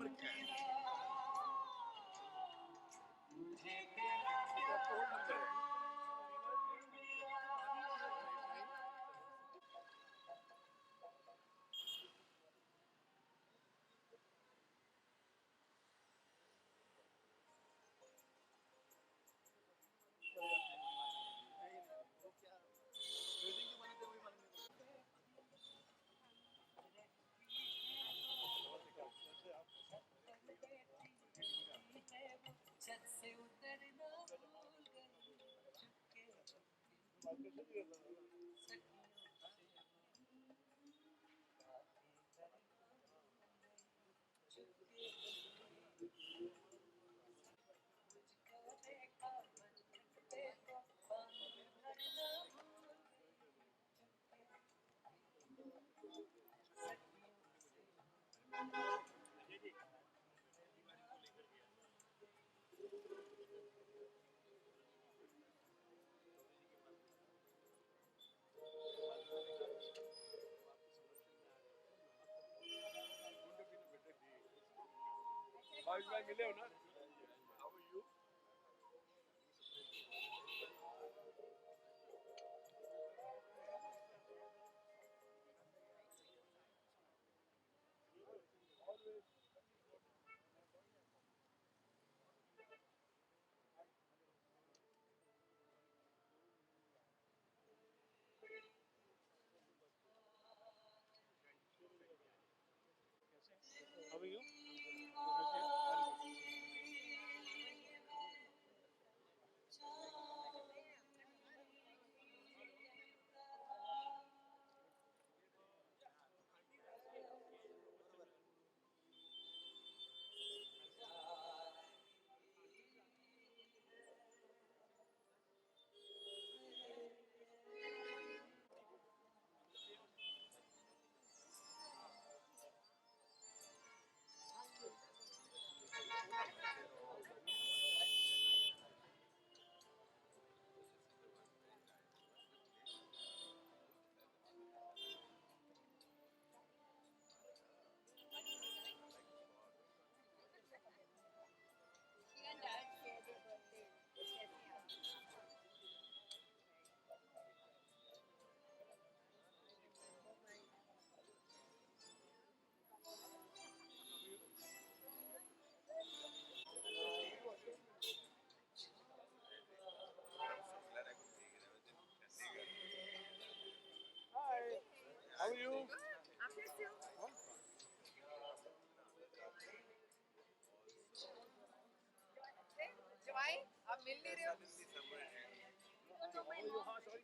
Number क्या है? छत से उतरना भूल गई चुपके मुझको देखा देखो पानी भरना भूल भाई मिले हो ना? How are you? How are you? Hi. How are you? I'm here too. जवाई आप मिल नहीं रहे हो हाँ सॉरी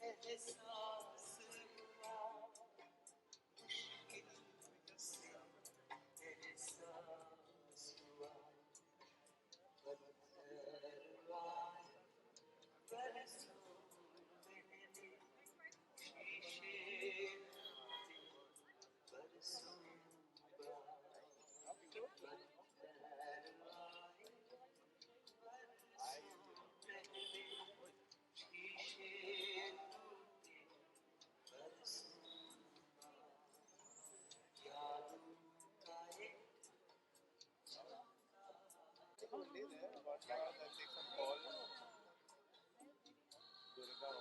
एहसास हुआ मुश्किल से एहसास हुआ पत्थरवाए बरसों पहले शीशे टूटे बरसों बाद पत्थरवाए बरसों पहले शीशे टूटे बरसों यादों का एक Only there, but I'll take some call. Durga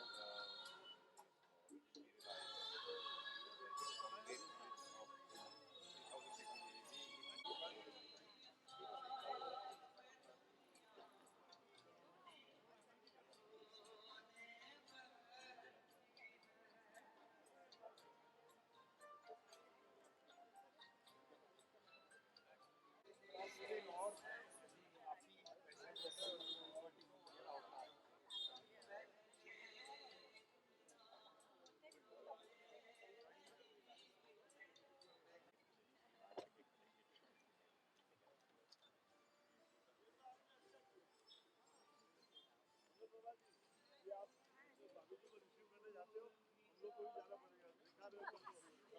लोग को भी जाना पड़ेगा, दिखा रहे हो तुम।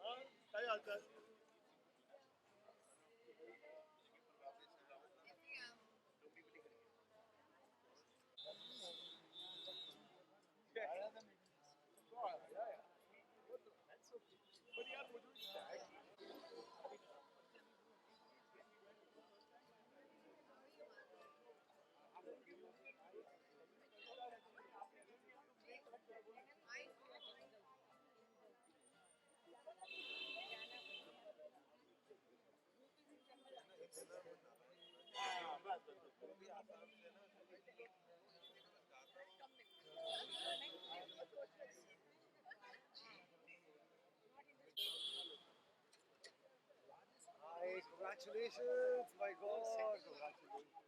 हाँ, क्या हाल चाल? But यार मुझे Hi, congratulations! My God, congratulations!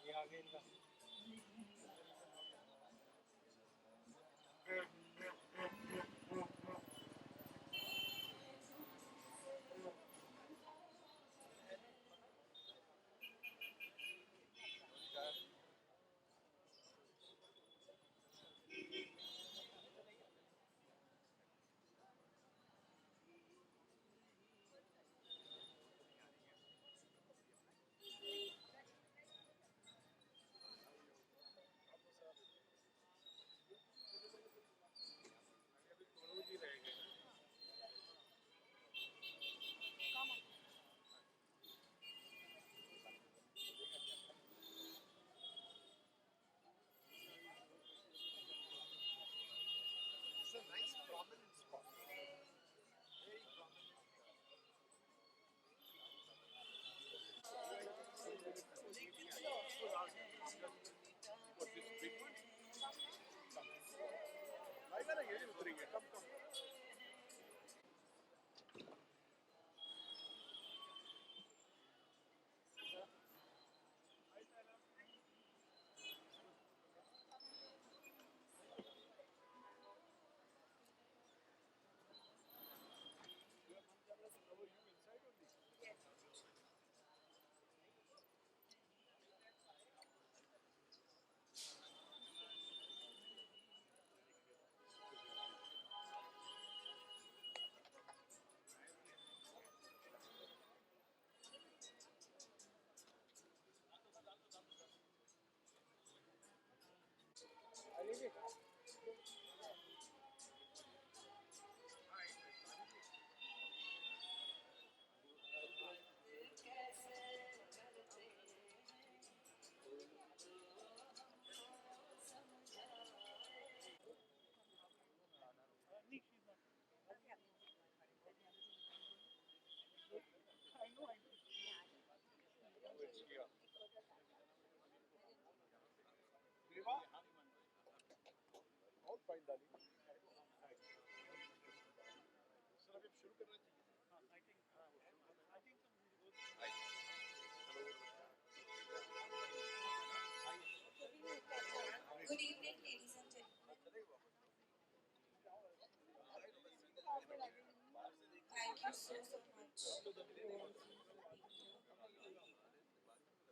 ये आगे इनका आएगा ना, ये उतरेंगे कम कम। All fine, darling. सर अभी शुरू करना चाहिए। Good evening, ladies and gentlemen. Thank you so much for being here.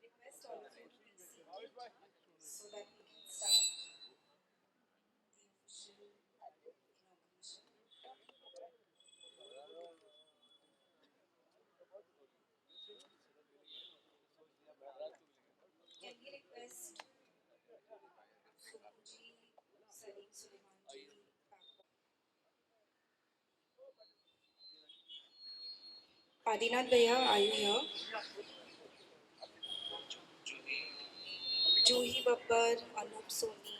Request all of you to be seated so that we can start the official inauguration. Can we request Sukuji, Salim Suleiman ji, Adinath Bhaiya, are you here? Juhi Babbar, Anup Soni,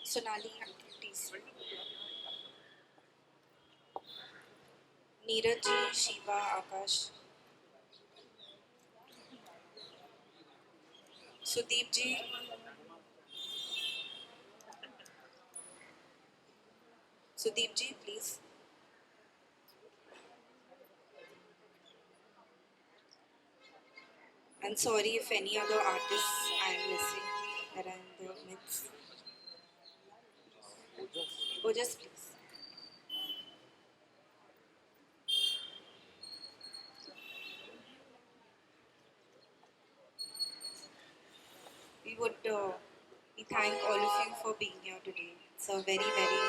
Sonali activities. Neeraj ji, Shiva, Akash. Sudeep ji, Sudeep ji, please. And sorry if any other artists I am missing that are in the midst. Ojas, please. We thank all of you for being here today. It's a very, very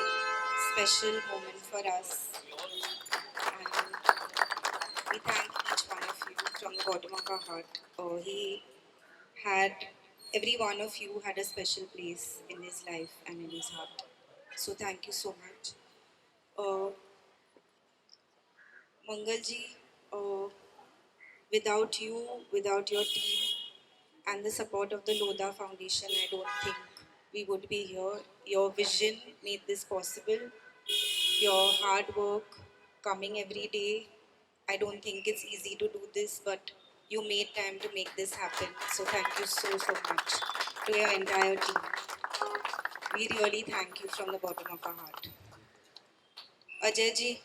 special moment for us. And we thank each one of you from the bottom of our heart. He had, every one of you had a special place in his life and in his heart. So thank you so much. Mangalji, without you, without your team, and the support of the Lodha Foundation, I don't think we would be here. Your vision made this possible. Your hard work, coming every day. I don't think it's easy to do this, but you made time to make this happen. So thank you so, so much to your entire team. We really thank you from the bottom of our heart. Ajay ji,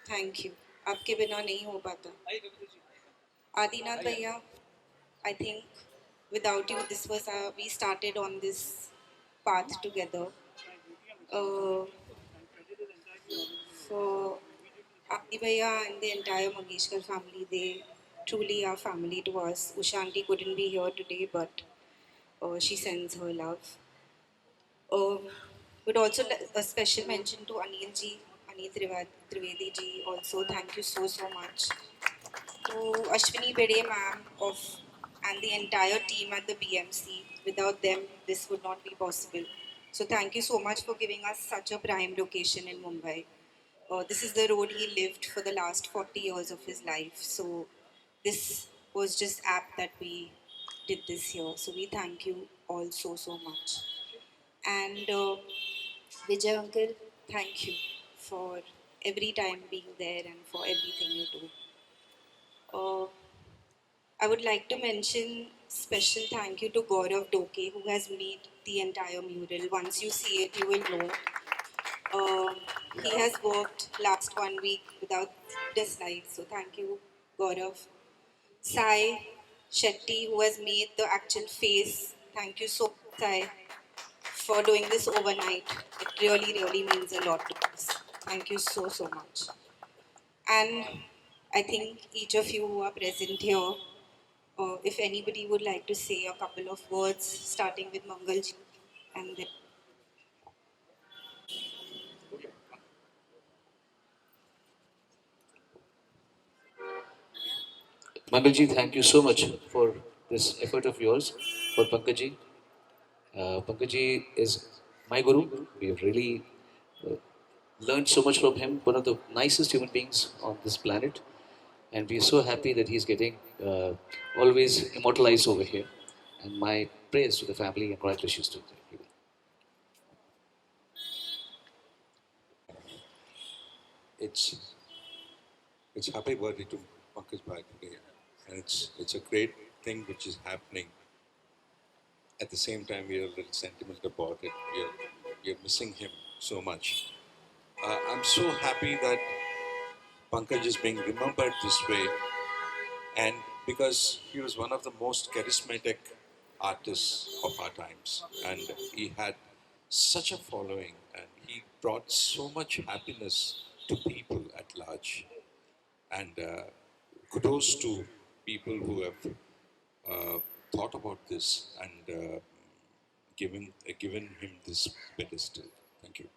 thank you. आपके बिना नहीं हो पाता. Adinath Bhaiya, I think without you, this was we started on this path together. For Adi Bhaiya and the entire Mangeshkar family, they truly are family to us. Ushanti couldn't be here today, but she sends her love. But also a special mention to Anil ji, Anil Trivedi ji. Also, thank you so so much. To Ashwini Bede ma'am of and the entire team at the BMC. Without them, this would not be possible. So thank you so much for giving us such a prime location in Mumbai. This is the road he lived for the last 40 years of his life. So this was just apt that we did this here. So we thank you all so so much. And Vijay uncle, thank you for every time being there and for everything you do. I would like to mention special thank you to Gaurav Doke who has made the entire mural. Once you see it, you will know. He has worked last 1 week without dislike, so thank you, Gaurav. Sai Shetty, who has made the actual face. Thank you so much, Sai, for doing this overnight. It really, really means a lot to us. Thank you so, so much. And I think each of you who are present here, if anybody would like to say a couple of words, starting with Mangalji, and then Mangalji, thank you so much for this effort of yours for Pankajji. Pankajji is my guru. We have really uh, learned so much from him. One of the nicest human beings on this planet, and we are so happy that he's getting always immortalized over here. And my prayers to the family and congratulations to everyone. It's it's happy birthday to Pankaj Bhai today, and it's a great thing which is happening. At the same time, we are a little sentimental about it. We are missing him so much. I'm so happy that Pankaj is being remembered this way, and because he was one of the most charismatic artists of our times, and he had such a following, and he brought so much happiness to people at large. And kudos to people who have thought about this and given him this pedestal. Thank you.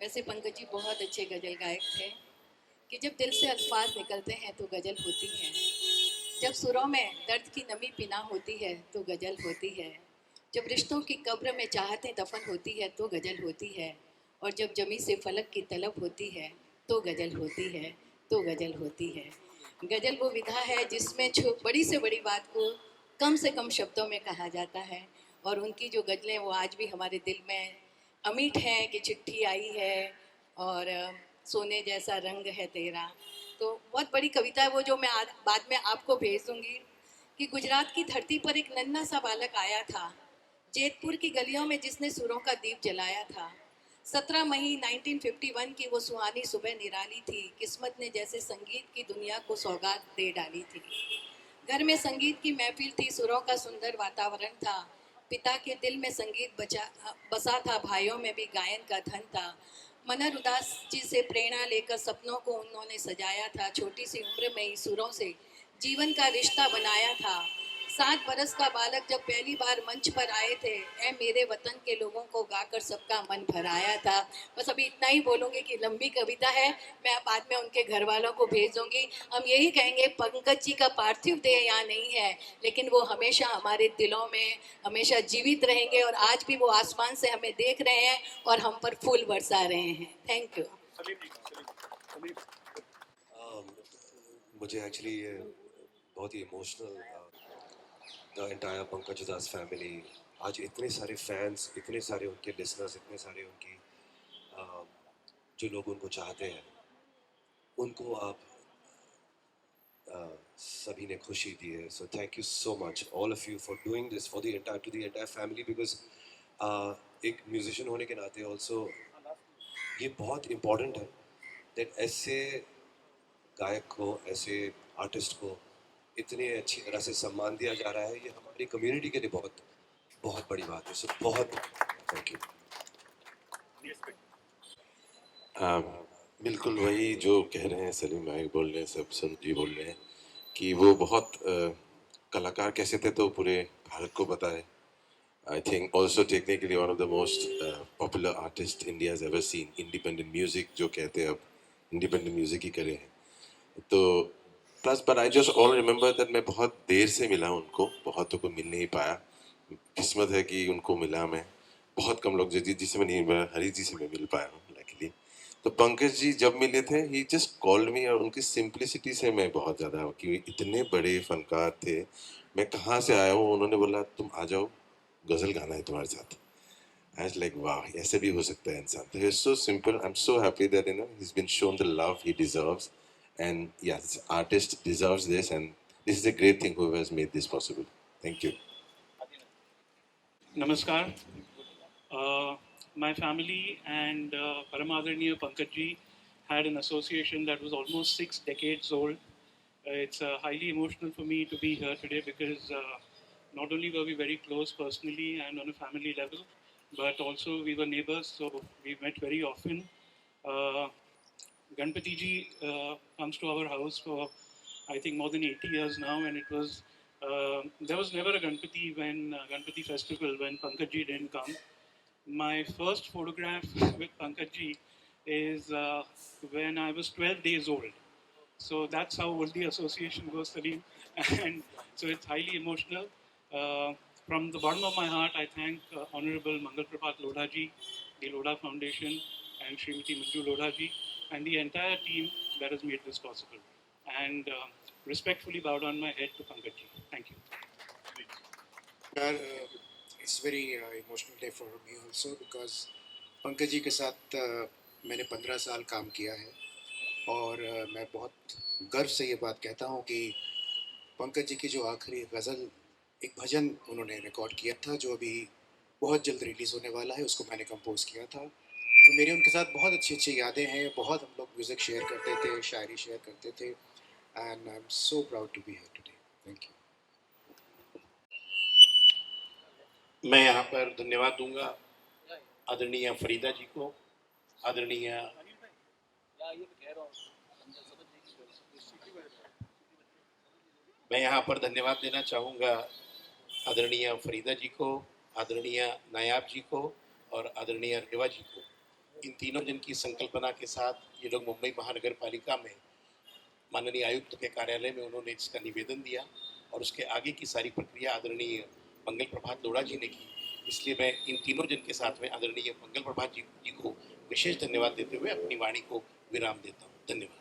वैसे पंकज जी बहुत अच्छे गजल गायक थे कि जब दिल से अल्फाज निकलते हैं तो गज़ल होती है, जब सुरों में दर्द की नमी पिना होती है तो गज़ल होती है, जब रिश्तों की कब्र में चाहतें दफन होती है तो गज़ल होती है, और जब जमी से फलक की तलब होती है तो गज़ल होती है, तो गज़ल होती है। गज़ल वो विधा है जिसमें बड़ी से बड़ी बात को कम से कम शब्दों में कहा जाता है, और उनकी जो गज़लें वो आज भी हमारे दिल में अमिट हैं कि चिट्ठी आई है और सोने जैसा रंग है तेरा। तो बहुत बड़ी कविता है वो, जो मैं बाद में आपको भेज दूंगी। कि गुजरात की धरती पर एक नन्हा सा बालक आया था, जेतपुर की गलियों में जिसने सुरों का दीप जलाया था। 17 मई 1951 की वो सुहानी सुबह निराली थी, किस्मत ने जैसे संगीत की दुनिया को सौगात दे डाली थी। घर में संगीत की महफिल थी, सुरों का सुंदर वातावरण था, पिता के दिल में संगीत बसा था, भाइयों में भी गायन का धन था। मनर उदास जी से प्रेरणा लेकर सपनों को उन्होंने सजाया था, छोटी सी उम्र में ही सुरों से जीवन का रिश्ता बनाया था। 7 बरस का बालक जब पहली बार मंच पर आए थे, ऐ मेरे वतन के लोगों को गाकर सबका मन भराया था। बस अभी इतना ही बोलूँगी कि लंबी कविता है, मैं बाद में उनके घर वालों को भेज दूँगी। हम यही कहेंगे, पंकज जी का पार्थिव देह यहाँ नहीं है, लेकिन वो हमेशा हमारे दिलों में हमेशा जीवित रहेंगे, और आज भी वो आसमान से हमें देख रहे हैं और हम पर फूल बरसा रहे हैं। Thank you. मुझे एक्चुअली ये बहुत ही emotional, the entire Pankaj Udhas family, आज इतने सारे फैंस, इतने सारे उनके लिसनर्स, इतने सारे उनकी जो लोग उनको चाहते हैं, उनको आप सभी ने खुशी दी है. So thank you so much all of you for doing this for the entire to the entire family, because एक म्यूजिशियन होने के नाते ऑल्सो ये बहुत इम्पोर्टेंट है दैट ऐसे गायक को, ऐसे आर्टिस्ट को इतने अच्छी तरह से सम्मान दिया जा रहा है. ये हमारी कम्युनिटी के लिए बहुत बहुत बड़ी बात है. सो बहुत थैंक यू. बिल्कुल वही जो कह रहे हैं सलीम भाई बोल रहे हैं, सब संत जी बोल रहे हैं कि वो बहुत कलाकार कैसे थे तो पूरे भारत को पता है. I think also technically one of the most popular artist India ever seen. Independent music जो कहते हैं, अब इंडिपेंडेंट म्यूजिक ही करे हैं. तो plus but I just all remember that मैं बहुत देर से मिला उनको, बहुतों को मिल नहीं पाया. किस्मत है कि उनको मिला मैं. बहुत कम लोग जिससे मैं नहीं मिला, हरी जी से मैं मिल पाया हूँ लकीली. तो पंकज जी जब मिले थे, ही जस्ट कॉल्ड मी, और उनकी सिंप्लिसिटी से मैं बहुत ज़्यादा, कि इतने बड़े फनकार थे, मैं कहाँ से आया हूँ, उन्होंने बोला तुम आ जाओ, गज़ल गाना है तुम्हारे साथ. आई वाज लाइक वाह, ऐसे भी हो सकता है इंसान. तो he is so simple. I am so happy that he is been shown the love he deserves, and yeah, this artist deserves this, and this is a great thing whoever has made this possible. Thank you. Namaskar. My family and Paramadharaniya Pankaj ji had an association that was almost 6 decades old. It's highly emotional for me to be here today because not only were we very close personally and on a family level, but also we were neighbors, so we met very often. Ganpati ji comes to our house for I think more than 80 years now, and it was there was never a Ganpati Ganpati festival when Pankaj ji didn't come. My first photograph with Pankaj ji is when I was 12 days old. So that's how old the association goes, Salim. And so it's highly emotional. From the bottom of my heart, I thank Honorable Mangal Prapat Lodha ji, the Lodha Foundation, and Srimati Manju Lodha ji, and the entire team that has made this possible. And respectfully bow down my head to Pankaj ji. Thank you. It's very emotional day for me also because Pankaj ji के साथ मैंने 15 साल काम किया है, और मैं बहुत गर्व से ये बात कहता हूँ कि पंकज जी की जो आखिरी गज़ल, एक भजन उन्होंने रिकॉर्ड किया था जो अभी बहुत जल्द रिलीज़ होने वाला है, उसको मैंने कंपोज किया था. तो मेरी उनके साथ बहुत अच्छी अच्छी यादें हैं. बहुत हम लोग म्यूज़िक शेयर करते थे, शायरी शेयर करते थे, and I am so proud to be here today. Thank you. मैं यहाँ पर धन्यवाद दूंगा आदरणीय फरीदा जी को, आदरणीय मैं यहाँ पर धन्यवाद देना चाहूँगा आदरणीय फरीदा जी को, आदरणीय नायाब जी को और आदरणीय रेवा जी को. इन तीनों जन की संकल्पना के साथ ये लोग मुंबई महानगर पालिका में माननीय आयुक्त के कार्यालय में उन्होंने इसका निवेदन दिया और उसके आगे की सारी प्रक्रिया आदरणीय मंगल प्रभात लोढ़ा जी ने की। इसलिए मैं इन तीनों जन के साथ में आदरणीय मंगल प्रभात जी को विशेष धन्यवाद देते हुए अपनी वाणी को विराम देता हूँ। धन्यवाद।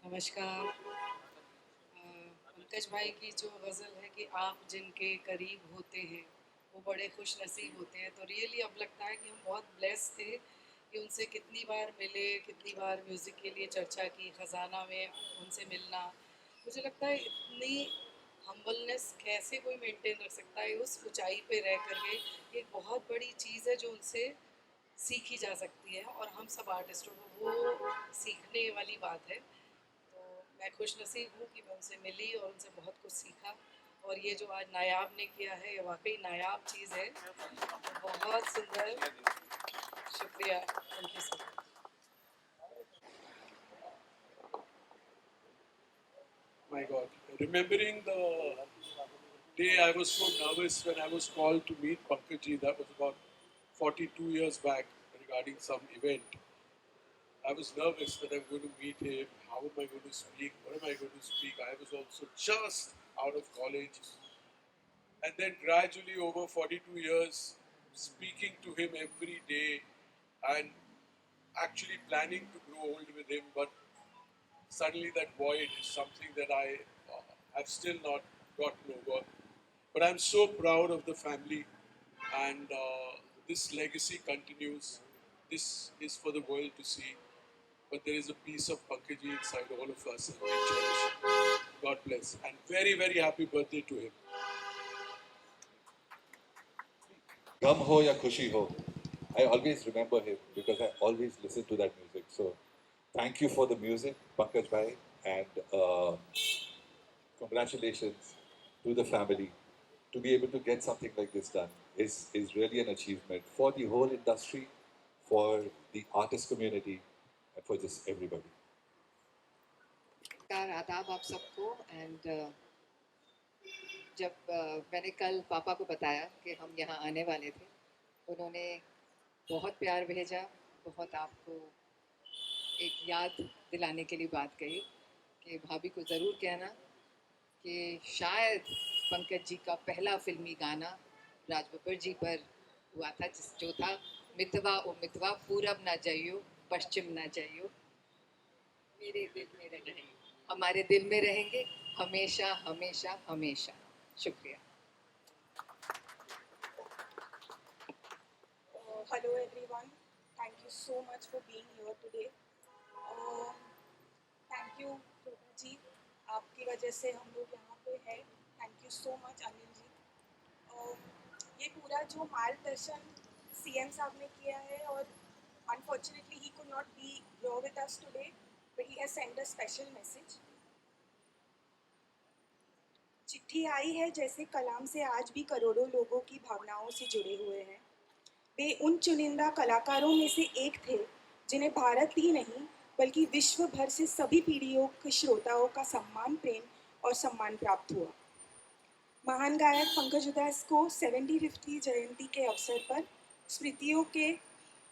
नमस्कार। पंकज भाई की जो गज़ल है कि आप जिनके करीब होते हैं वो बड़े खुश नसीब होते हैं, तो रियली अब लगता है कि हम बहुत ब्लेस थे कि उनसे कितनी बार मिले, कितनी बार म्यूज़िक के लिए चर्चा की, ख़जाना में उनसे मिलना। मुझे लगता है इतनी हम्बलनेस कैसे कोई मेंटेन रख सकता है उस ऊंचाई पे रह करके, एक बहुत बड़ी चीज़ है जो उनसे सीखी जा सकती है और हम सब आर्टिस्टों को वो सीखने वाली बात है। तो मैं खुश नसीब हूँ कि मैं उनसे मिली और उनसे बहुत कुछ सीखा, और ये जो आज नायाब ने किया है ये वाकई नायाब चीज़ है, बहुत सुंदर। शुक्रिया, thank you so much. My God, remembering the day I was so nervous when I was called to meet Pankaj, that was about 42 years back regarding some event. I was nervous that I'm going to meet him. How am I going to speak? What am I going to speak? I was also just out of college. And then gradually over 42 years, speaking to him every day and actually planning to grow old with him, but suddenly that void is something that I have still not gotten over. But I'm so proud of the family, and this legacy continues. This is for the world to see. But there is a piece of Pankaj inside all of us, and we cherish it. God bless. And very, very happy birthday to him. Gum ho ya khushi ho, I always remember him because I always listen to that music. So thank you for the music, Pankaj Bhai, and congratulations to the family. To be able to get something like this done is really an achievement for the whole industry, for the artist community, and for just everybody. नमस्कार, आदाब आप सबको। And जब मैंने कल पापा को बताया कि हम यहाँ आने वाले थे, उन्होंने बहुत प्यार भेजा, बहुत आपको एक याद दिलाने के लिए बात कही कि भाभी को ज़रूर कहना कि शायद पंकज जी का पहला फिल्मी गाना राज बब्बर जी पर हुआ था, जो था मितवा ओ मितवा पूरब ना जाइयो पश्चिम ना जाइयो, मेरे दिल में रहेंगे, हमारे दिल में रहेंगे हमेशा हमेशा हमेशा। शुक्रिया। Hello everyone, thank you so much for being here today. Thank you Prabhu जी, आपकी वजह से हम लोग यहाँ पे हैं। Thank you so much Anil ji. ये पूरा जो मार्गदर्शन CM साहब ने किया है, और unfortunately he could not be here with us today, but he has sent a special message. चिट्ठी आई है जैसे कलाम से आज भी करोड़ों लोगों की भावनाओं से जुड़े हुए हैं। वे उन चुनिंदा कलाकारों में से एक थे जिन्हें भारत ही नहीं बल्कि विश्व भर से सभी पीढ़ियों के श्रोताओं का सम्मान, प्रेम और सम्मान प्राप्त हुआ। महान गायक पंकज उधास को 75वीं जयंती के अवसर पर स्मृतियों के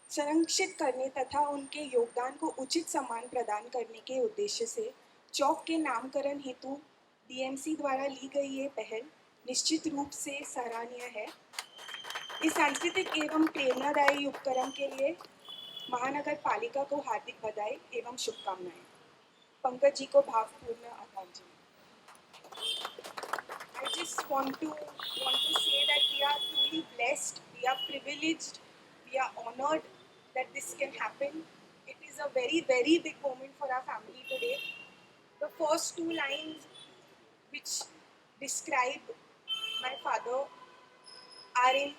संरक्षित करने तथा उनके योगदान को उचित सम्मान प्रदान करने के उद्देश्य से चौक के नामकरण हेतु DMC द्वारा ली गई ये पहल निश्चित रूप से सराहनीय है। इस सांस्कृतिक एवं प्रेरणादायी उपक्रम के लिए महानगर पालिका को हार्दिक बधाई एवं शुभकामनाएं। पंकज जी को भावपूर्ण आदरांजलि। I just want to say that we are truly blessed, we are privileged, we are honored that this can happen. It is a very, very big moment for our family today. The first two lines which describe my father are in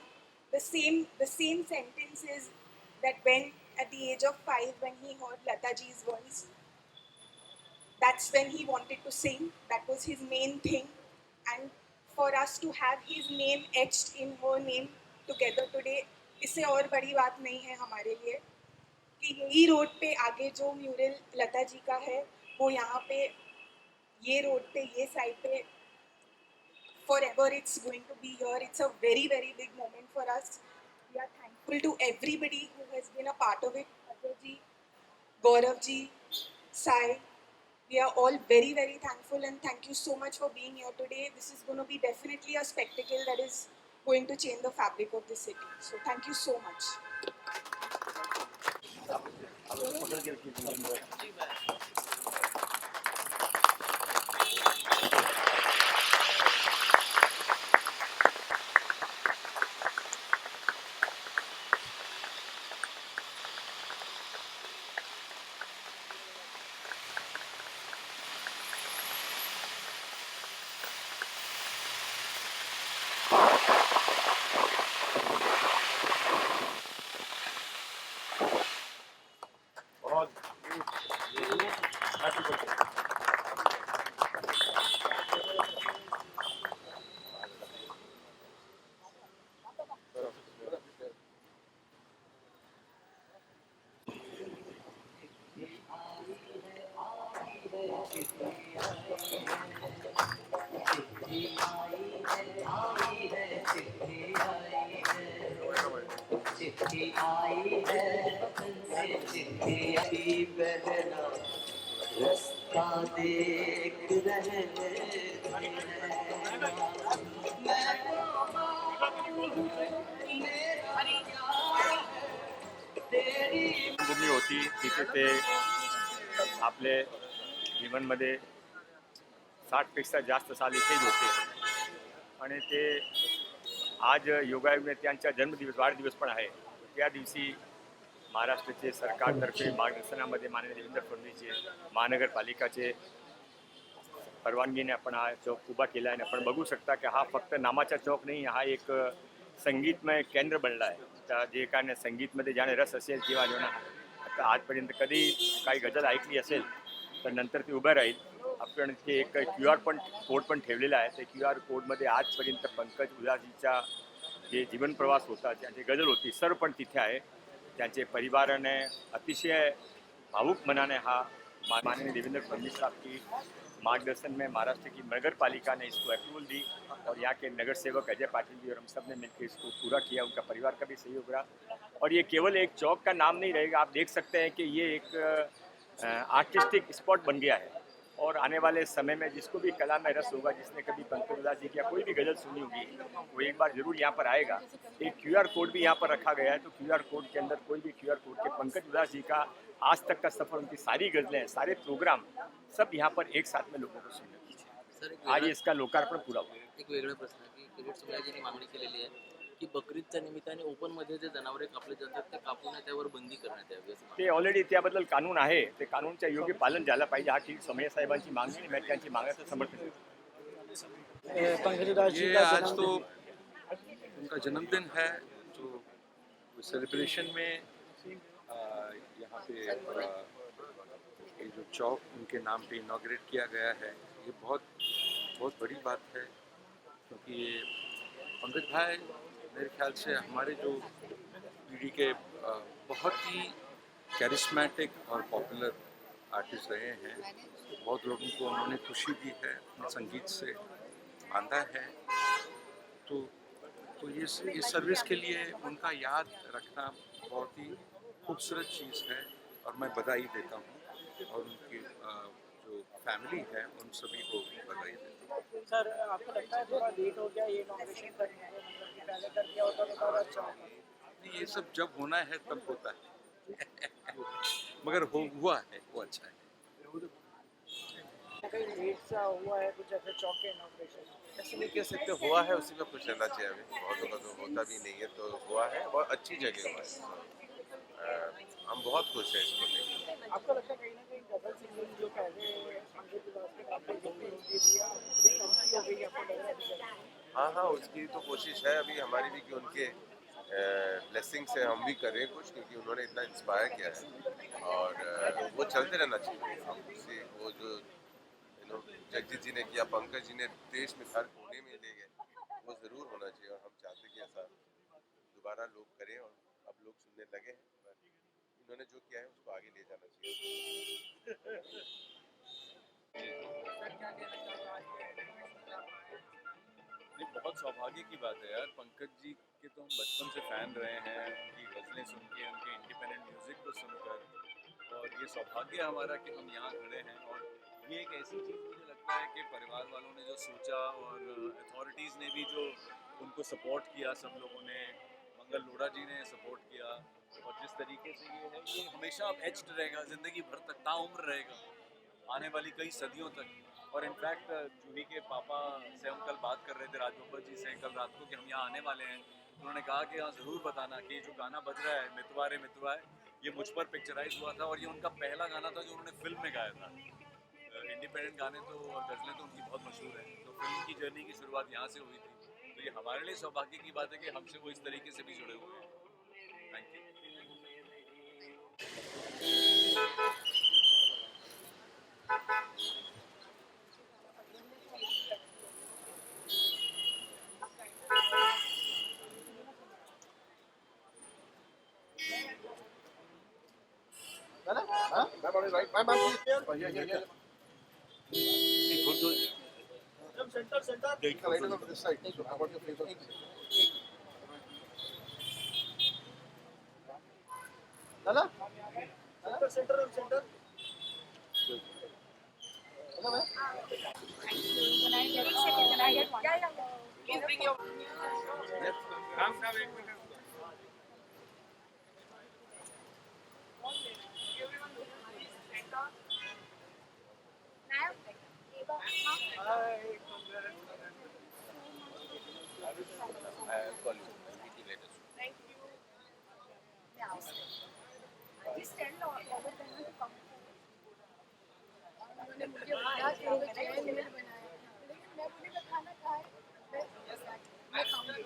the same sentences that when at the age of 5, when he heard Lata ji's voice, that's when he wanted to sing. That was his main thing. And for us to have his name etched in her name together today, इससे और बड़ी बात नहीं है हमारे लिए कि यही रोड पे आगे जो म्यूरल लता जी का है वो यहाँ पे ये रोड पे ये साइड पे forever it's going to be here. It's a very, very big moment for us. We are thankful to everybody who has been a part of it. Ajay ji, Gaurav ji, Sai. We are all very, very thankful and thank you so much for being here today. This is going to be definitely a spectacle that is going to change the fabric of the city. So thank you so much. भूमी होती तिथे ते आपले जीवनमध्ये 60पेक्षा जास्त साल इथेच होते आणि ते आज योगायोगाने त्यांचा जन्मदिवस वाढदिवस पण आहे. त्या दिवशी महाराष्ट्राचे सरकारतर्फे मार्गदर्शनामध्ये माननीय देवेंद्र फडणवीसचे महानगरपालिकाचे परवानगीने आपण हा चौक उभा केला आहे. आपण बघू शकता की हा फक्त नामाचा चौक नाही, हा एक संगीतमय केंद्र बनला आहे. तर जे काय संगीतमध्ये ज्याने रस असेल किंवा ज्यांना आता आजपर्यंत कधी काही गझल ऐकली असेल तर नंतर ती उभं राहील. आपण इथे एक QR कोड पण ठेवलेला आहे. ते QR कोडमध्ये आजपर्यंत पंकज उधासीचा जे जीवन प्रवास होता, त्यांची गझल होती, सर्व पण तिथे आहे. त्यांचे परिवाराने अतिशय भावुक मनाने हा माननीय देवेंद्र फडणवीस साहब की मार्गदर्शन में महाराष्ट्र की नगर पालिका ने इसको अप्रूवल दी और यहाँ के नगर सेवक अजय पाटिल जी और हम सब ने मिलकर इसको पूरा किया. उनका परिवार का भी सहयोग रहा और ये केवल एक चौक का नाम नहीं रहेगा. आप देख सकते हैं कि ये एक आर्टिस्टिक स्पॉट बन गया है और आने वाले समय में जिसको भी कला में रस होगा, जिसने कभी पंकज उधास जी की या कोई भी गज़ल सुनी होगी, वो एक बार ज़रूर यहाँ पर आएगा. एक QR कोड भी यहाँ पर रखा गया है. तो QR कोड के अंदर कोई भी QR कोड के पंकज उधास जी का आज तक का सफ़र, उनकी सारी गज़लें, सारे प्रोग्राम सब यहाँ पर एक साथ में लोगों को सुनने दीजिए. आज इसका लोकार्पण पूरा हुआ. एक वेगळा प्रश्न की किरीट सोमयाजींनी मागणी केलेली आहे की बकरीदच्या निमित्ताने ओपनमध्ये जे जनावरे कापले जातात ते कापू नये, त्यावर बंदी करण्यात यावी. ते ऑलरेडी त्याबद्दल कानून आहे. ते कानूनच्या योग्य पालन झालं पाहिजे. हा ठीक सोमय्या साहेबांची मागणी आणि मी त्यांची मागण्याचं समर्थन करतो. ये आज तो उनका जन्मदिन है, तो सेलिब्रेशन में यहाँ पे ये जो चौक उनके नाम पे इनॉग्रेट किया गया है, ये बहुत बहुत बड़ी बात है. क्योंकि ये पंकज भाई मेरे ख्याल से हमारे जो पीढ़ी के बहुत ही कैरिस्मेटिक और पॉपुलर आर्टिस्ट रहे हैं. बहुत लोगों को उन्होंने खुशी दी है, अपने संगीत से बांधा है. तो ये सर्विस के लिए उनका याद रखना बहुत ही खूबसूरत चीज़ है और मैं बधाई देता हूँ और उनकी जो फैमिली है उन सभी को बधाई देता हूँ. सर, आपको लगता है थोड़ा लेट हो गया ये इनॉग्रेशन करने में, मतलब कि पहले कर दिया होता तो ज़्यादा अच्छा होता? नहीं, ये सब जब होना है तब होता है मगर हुआ है वो अच्छा है. कहीं लेट सा हुआ है कुछ ऐसे चौक के इनॉग्रेशन? ऐसे नहीं कह सकते, हुआ है उसी में खुश रहना चाहिए. अभी बहुतों का तो होता भी नहीं है, तो हुआ है, बहुत अच्छी जगह हुआ है. हम बहुत खुश हैं इसको लेकर. आपको लगता है कहीं ना कहीं गजल सिंगिंग जो पहले पंकज उधास के नाम पे जितनी होती थी थोड़ी कमती हो गई, आपको लग रहा है? हाँ, उसकी तो कोशिश है अभी हमारी भी कि उनके ब्लेसिंग से हम भी करें कुछ, क्योंकि उन्होंने इतना इंस्पायर किया है और वो चलते रहना चाहिए. अब उससे वो जो जगजीत जी ने किया, पंकज जी ने देश में हर कोने में ले गए, वो ज़रूर होना चाहिए. और हम चाहते हैं कि ऐसा दोबारा लोग करें और अब लोग सुनने लगे हैं. इन्होंने जो किया है उसको आगे ले जाना चाहिए. सौभाग्य की बात है यार, पंकज जी के तो हम बचपन से फ़ैन रहे हैं, उनकी गज़लें सुन के, उनके इंडिपेंडेंट म्यूज़िक को सुनकर, और ये सौभाग्य हमारा कि हम यहाँ खड़े हैं। और ये एक ऐसी चीज़ मुझे लगता है कि परिवार वालों ने जो सोचा और अथॉरिटीज़ ने भी जो उनको सपोर्ट किया, सब लोगों ने, मंगल लोढ़ा जी ने सपोर्ट किया, और जिस तरीके से ये है, ये हमेशा अब एच्ड रहेगा, ज़िंदगी भर तक ताउम्र रहेगा, आने वाली कई सदियों तक। और इनफैक्ट जूही के पापा से हम कल बात कर रहे थे, राज बब्बर जी से, कल रात को, कि हम यहाँ आने वाले हैं। उन्होंने कहा कि हाँ ज़रूर बताना कि ये जो गाना बज रहा है मितवा रे मितवा है, ये मुझ पर पिक्चराइज हुआ था, और ये उनका पहला गाना था जो उन्होंने फिल्म में गाया था। इंडिपेंडेंट गाने तो और गज़लें तो उनकी बहुत मशहूर हैं, तो फिल्म की जर्नी की शुरुआत यहाँ से हुई थी। तो ये हमारे लिए सौभाग्य की बात है कि हमसे वो इस तरीके से भी जुड़े हुए हैं। Thank you. उन्होंने मुझे बोला कि वो जैन मिल बनाया, लेकिन मैं बोली मैं खाना खाए, मैं खाऊंगी।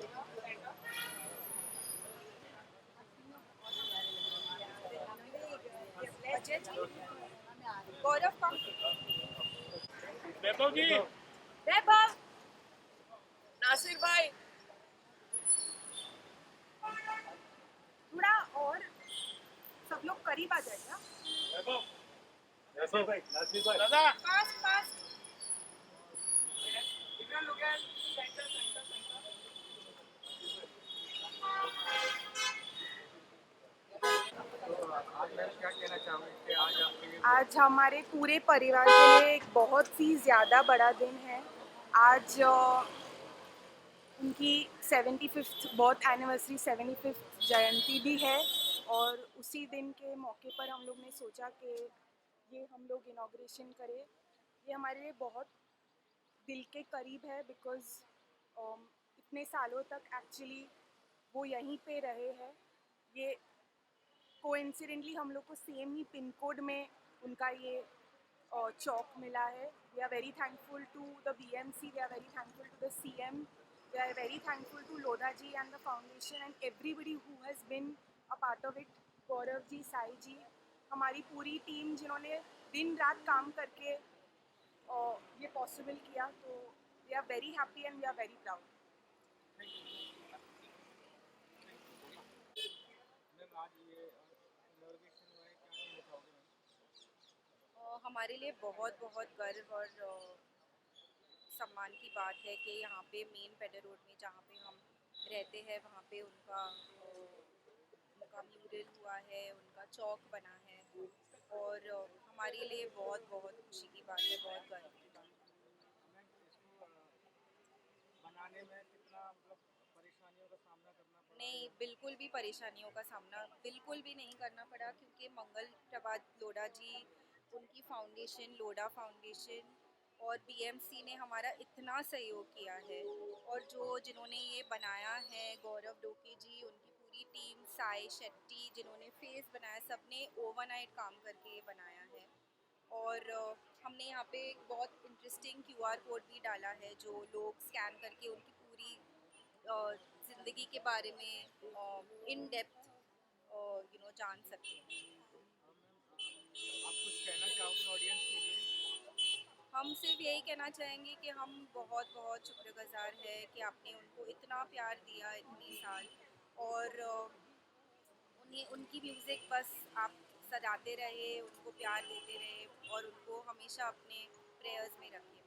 अजय जी, गौरव का वैभव जी, वैभव, नासिर भाई, थोड़ा और सब लोग करीब आ जाएगा। वैभव, नासिर भाई, दादा, फास्ट फास्ट, इधर लोग हैं, सेंटर सेंटर सेंटर। आज हमारे पूरे परिवार के लिए एक बहुत ही ज़्यादा बड़ा दिन है। आज उनकी 75th बर्थ एनिवर्सरी, 75th जयंती भी है, और उसी दिन के मौके पर हम लोग ने सोचा कि ये हम लोग इनॉग्रेशन करें। ये हमारे लिए बहुत दिल के करीब है, बिकॉज़ इतने सालों तक एक्चुअली वो यहीं पे रहे हैं। ये कोइंसिडेंटली हम लोग को सेम ही पिन कोड में उनका ये चौक मिला है। We are very thankful to the BMC, we are very thankful to the CM, we are very thankful to Lodha ji and the foundation and everybody who has been a part of it. Gaurav ji, Sai ji, हमारी पूरी team जिन्होंने दिन रात काम करके ये possible किया, तो we are very happy and we are very proud. हमारे लिए बहुत बहुत गर्व और सम्मान की बात है कि यहाँ पे मेन पेडर रोड में जहाँ पे हम रहते हैं वहाँ पे उनका म्यूरल हुआ है, उनका चौक बना है, और हमारे लिए बहुत बहुत खुशी की बात है, बहुत गर्व की बात है। बनाने में कितना मतलब परेशानियों का सामना करना पड़ा? नहीं, बिल्कुल भी परेशानियों का सामना बिल्कुल भी नहीं करना पड़ा, क्योंकि मंगल प्रभात लोढ़ा जी, उनकी फाउंडेशन लोढ़ा फाउंडेशन और BMC ने हमारा इतना सहयोग किया है, और जिन्होंने ये बनाया है, गौरव डोके जी, उनकी पूरी टीम, साई शेट्टी जिन्होंने फेस बनाया, सबने ओवरनाइट काम करके ये बनाया है। और हमने यहाँ पे एक बहुत इंटरेस्टिंग QR कोड भी डाला है, जो लोग स्कैन करके उनकी पूरी ज़िंदगी के बारे में इन डेप्थ जान सकते हैं। आप कुछ कहना चाहोगे ऑडियंस के लिए? हम सिर्फ यही कहना चाहेंगे कि हम बहुत बहुत शुक्रगुजार है कि आपने उनको इतना प्यार दिया इतने साल, और उन्हें उनकी म्यूज़िक बस आप सजाते रहे, उनको प्यार देते रहे, और उनको हमेशा अपने प्रेयर्स में रखें।